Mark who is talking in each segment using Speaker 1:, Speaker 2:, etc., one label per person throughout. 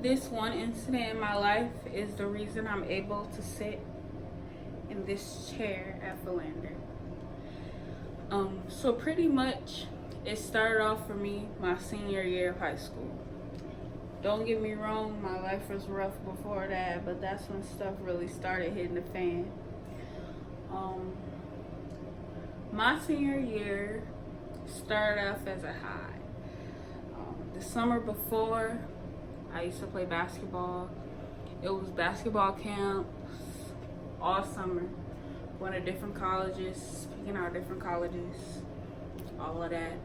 Speaker 1: This one incident in my life is the reason I'm able to sit in this chair at Philander. So pretty much it started off for me my senior year of high school. Don't get me wrong, my life was rough before that, but that's when stuff really started hitting the fan. My senior year started off as a high. The summer before, I used to play basketball. It was basketball camps all summer. Going to different colleges, picking out different colleges, all of that.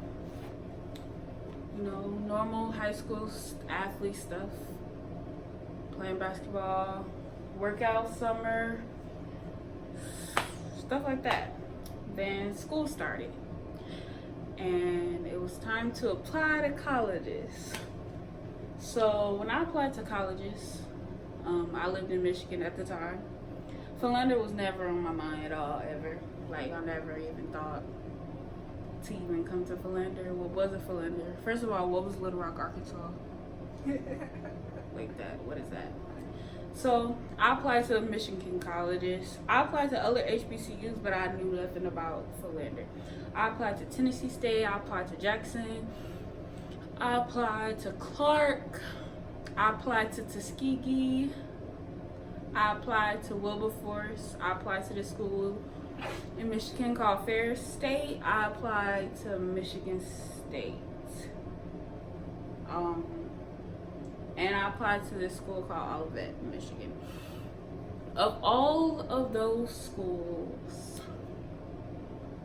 Speaker 1: You know, normal high school athlete stuff. Playing basketball, workout summer, stuff like that. Then school started. And it was time to apply to colleges. So when I applied to colleges, I lived in Michigan at the time. Philander was never on my mind at all, ever. Like, I never even thought to even come to Philander. What was a Philander? First of all, what was Little Rock, Arkansas? Like that, what is that? So I applied to Michigan colleges. I applied to other HBCUs, but I knew nothing about Philander. I applied to Tennessee State. I applied to Jackson. I applied to Clark. I applied to Tuskegee. I applied to Wilberforce. I applied to the school in Michigan called Ferris State. I applied to Michigan State. And I applied to this school called Olivet, Michigan. Of all of those schools,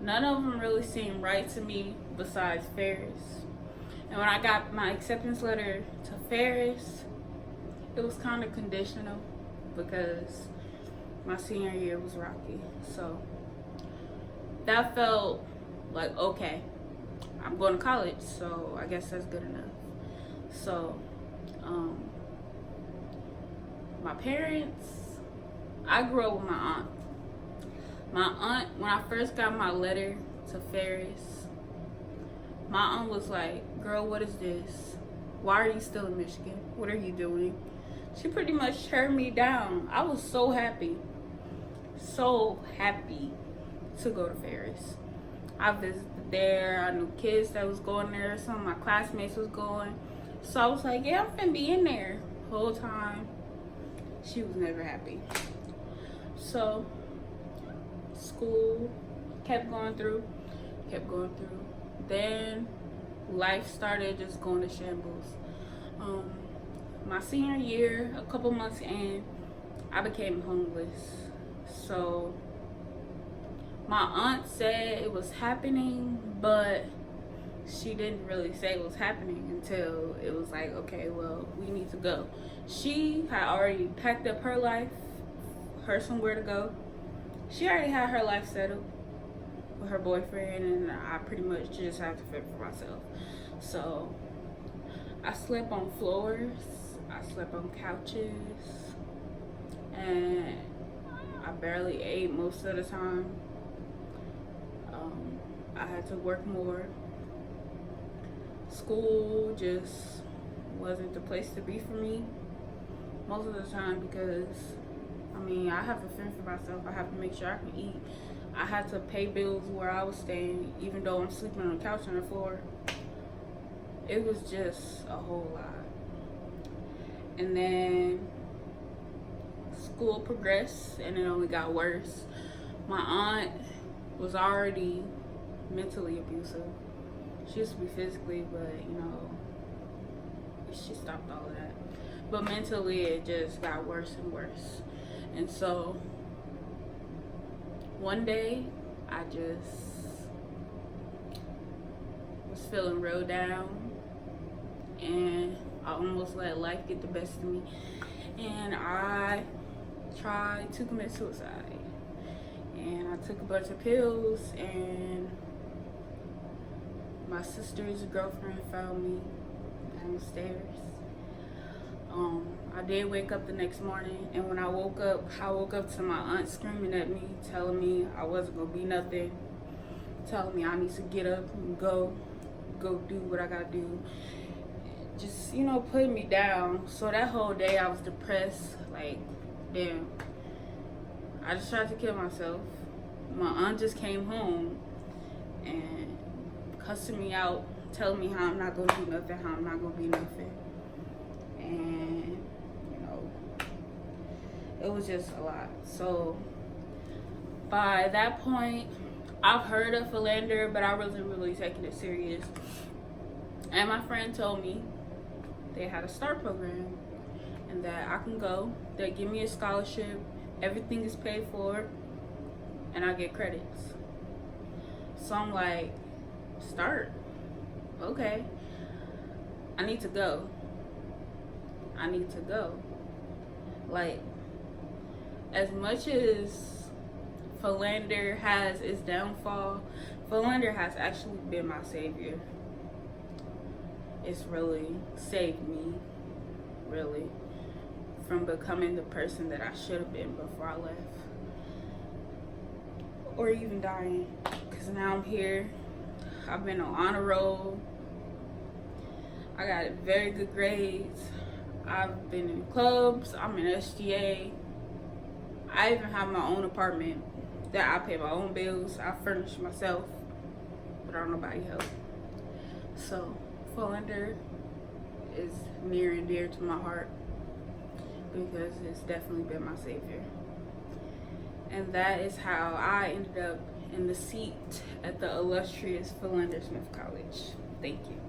Speaker 1: none of them really seemed right to me besides Ferris. And when I got my acceptance letter to Ferris, it was kind of conditional because my senior year was rocky. So that felt like, okay, I'm going to college, so I guess that's good enough. So my parents, I grew up with my aunt. My aunt, when I first got my letter to Ferris, my aunt was like, girl, what is this? Why are you still in Michigan? What are you doing? She pretty much turned me down. I was so happy to go to Ferris. I visited there. I knew kids that was going there. Some of my classmates was going. So I was like, yeah, I'm finna be in there the whole time. She was never happy. So school kept going through. Then life started just going to shambles. My senior year, a couple months in, I became homeless. So my aunt said it was happening, but she didn't really say it was happening until it was like, okay, well, we need to go. She had already packed up her life, her somewhere to go. She already had her life settled with her boyfriend, and I pretty much just had to fend for myself. So I slept on floors, I slept on couches, and I barely ate most of the time. I had to work more. School just wasn't the place to be for me most of the time because, I mean, I have to fend for myself. I have to make sure I can eat. I had to pay bills where I was staying, even though I'm sleeping on the couch on the floor. It was just a whole lot. And then school progressed and it only got worse. My aunt was already mentally abusive. She used to be physically, but you know, she stopped all of that. But mentally, it just got worse and worse. And so one day, I just was feeling real down, and I almost let life get the best of me, and I tried to commit suicide. And I took a bunch of pills, and my sister's girlfriend found me downstairs. I did wake up the next morning, and when I woke up to my aunt screaming at me, telling me I wasn't gonna be nothing, telling me I need to get up and go do what I gotta do. just, you know, putting me down. So that whole day I was depressed. Like, damn. I just tried to kill myself. My aunt just came home and cussing me out, telling me how I'm not gonna do nothing, how I'm not gonna be nothing. And, you know, it was just a lot. So by that point, I've heard of Philander, but I wasn't really taking it serious. And my friend told me they had a START program and that I can go. They give me a scholarship, everything is paid for, and I get credits. So I'm like, START? Okay. I need to go. Like, as much as Philander has its downfall, Philander has actually been my savior. It's really saved me, really, from becoming the person that I should have been before I left. Or even dying. Because now I'm here. I've been on honor roll. I got very good grades. I've been in clubs. I'm in SGA. I even have my own apartment that I pay my own bills. I furnish myself, but I don't nobody help. So Philander is near and dear to my heart because it's definitely been my savior. And that is how I ended up in the seat at the illustrious Philander Smith College. Thank you.